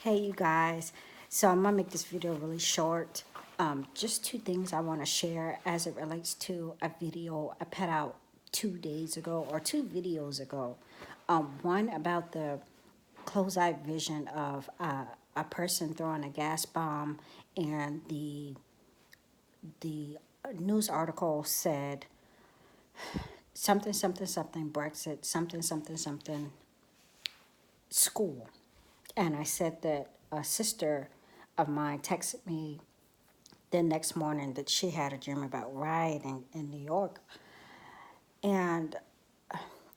Hey you guys, so I'm gonna make this video really short. Just two things I want to share as it relates to a video I put out 2 days ago or two videos ago. One about the close-eye vision of a person throwing a gas bomb, and the news article said something something something Brexit something something something school. And I said that a sister of mine texted me the next morning that she had a dream about rioting in New York. And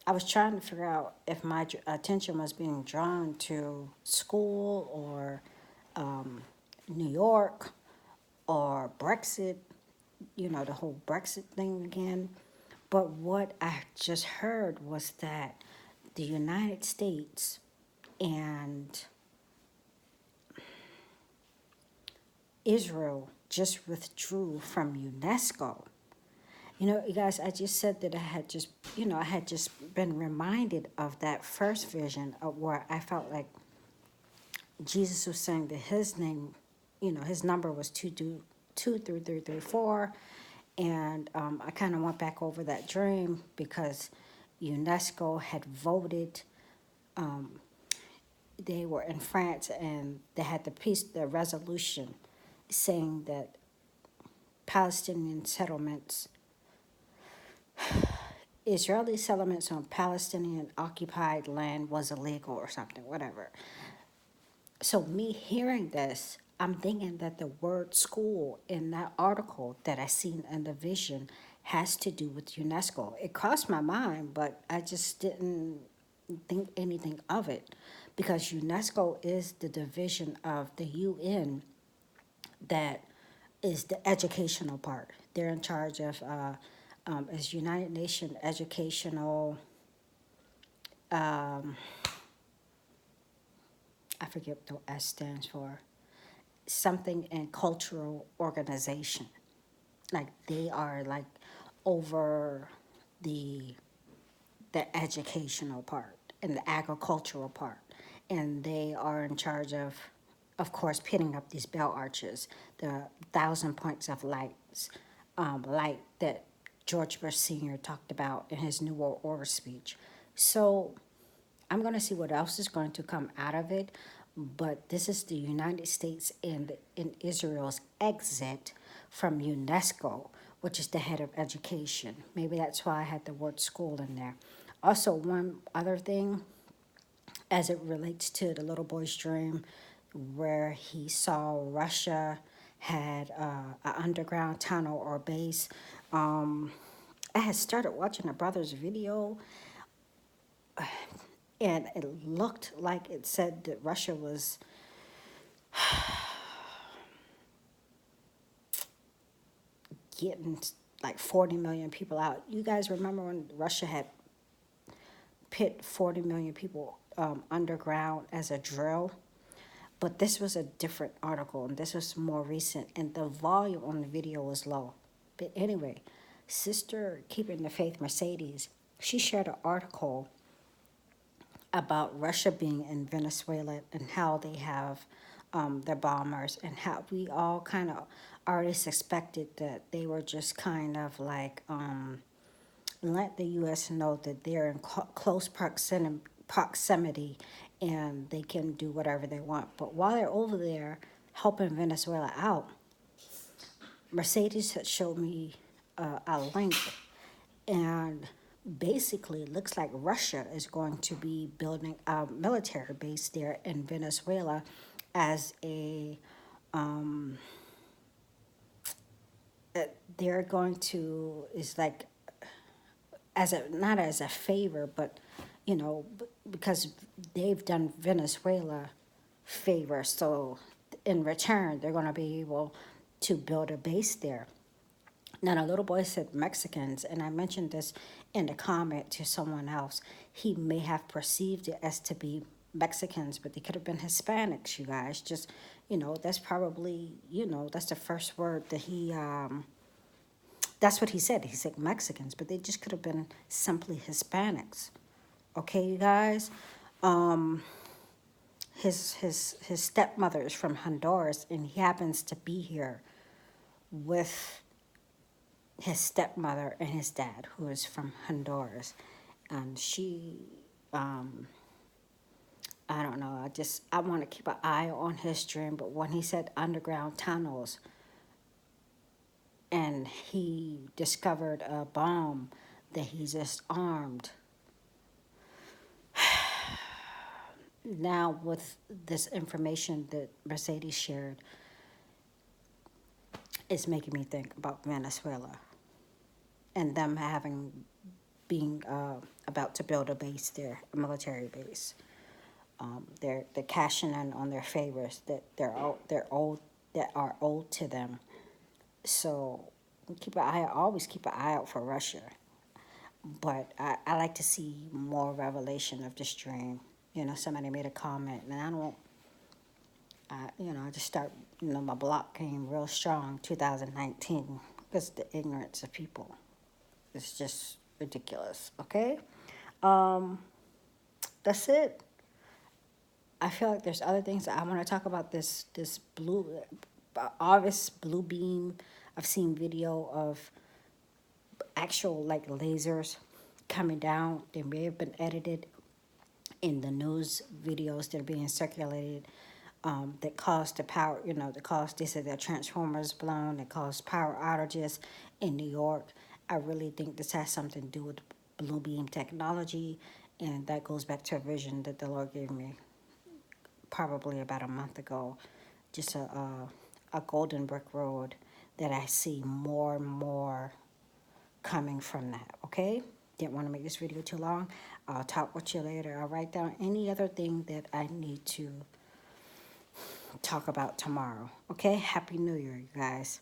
I was trying to figure out if my attention was being drawn to school or New York or Brexit, the whole Brexit thing again. But what I just heard was that the United States and Israel just withdrew from UNESCO. You guys, I just said that I had just been reminded of that first vision of where I felt like Jesus was saying that his name, his number was 22334. And I kind of went back over that dream because UNESCO had voted. They were in France and they had the resolution saying that Palestinian settlements Israeli settlements on Palestinian occupied land was illegal or something, whatever. So, me hearing this, I'm thinking that the word school in that article that I seen in the vision has to do with UNESCO. It crossed my mind, but I just didn't think anything of it because UNESCO is the division of the UN that is the educational part. They're in charge of is United Nations Educational. I forget what the S stands for. Something in cultural organization. Like they are like over the the educational part and the agricultural part, and they are in charge of course, pitting up these bell arches, the thousand points of light that George Bush Sr. talked about in his New World Order speech. So I'm going to see what else is going to come out of it. But this is the United States and in Israel's exit from UNESCO, which is the head of education. Maybe that's why I had the word school in there. Also, one other thing as it relates to the little boy's dream, where he saw Russia had an underground tunnel or base. I had started watching a brother's video, and it looked like it said that Russia was getting like 40 million people out. You guys remember when Russia had put 40 million people underground as a drill? But this was a different article, and this was more recent, and the volume on the video was low. But anyway, Sister Keeping the Faith Mercedes, she shared an article about Russia being in Venezuela and how they have their bombers, and how we all kind of already suspected that they were just kind of like let the U.S. know that they're in close proximity and they can do whatever they want. But while they're over there helping Venezuela out, Mercedes had showed me a link, and basically it looks like Russia is going to be building a military base there in Venezuela as a they're going to is like as a not as a favor, but because they've done Venezuela favor, so in return they're going to be able to build a base there. Now, the little boy said Mexicans, and I mentioned this in the comment to someone else. He may have perceived it as to be Mexicans, but they could have been Hispanics, you guys. Just, that's probably, that's the first word that that's what he said. He said Mexicans, but they just could have been simply Hispanics. Okay, you guys? his stepmother is from Honduras, and he happens to be here with his stepmother and his dad, who is from Honduras. And she, um, I don't know, I want to keep an eye on his dream. But when he said underground tunnels and he discovered a bomb that he just armed, now with this information that Mercedes shared, it's making me think about Venezuela and them being about to build a base there, a military base. They're cashing in on their favors that they're old that are owed to them. So always keep an eye out for Russia. But I like to see more revelation of this dream. Somebody made a comment, and I just start, my block came real strong 2019 because the ignorance of people is just ridiculous, okay? Um, that's it. I feel like there's other things that I want to talk about. This blue, August blue beam. I've seen video of actual like lasers coming down. They may have been edited in the news videos that are being circulated, that caused the power, that caused, they said their transformers blown, that caused power outages in New York. I really think this has something to do with blue beam technology, and that goes back to a vision that the Lord gave me probably about a month ago. Just a golden brick road that I see more and more coming from that, okay? Didn't want to make this video too long. I'll talk with you later. I'll write down any other thing that I need to talk about tomorrow, okay? Happy New Year, you guys.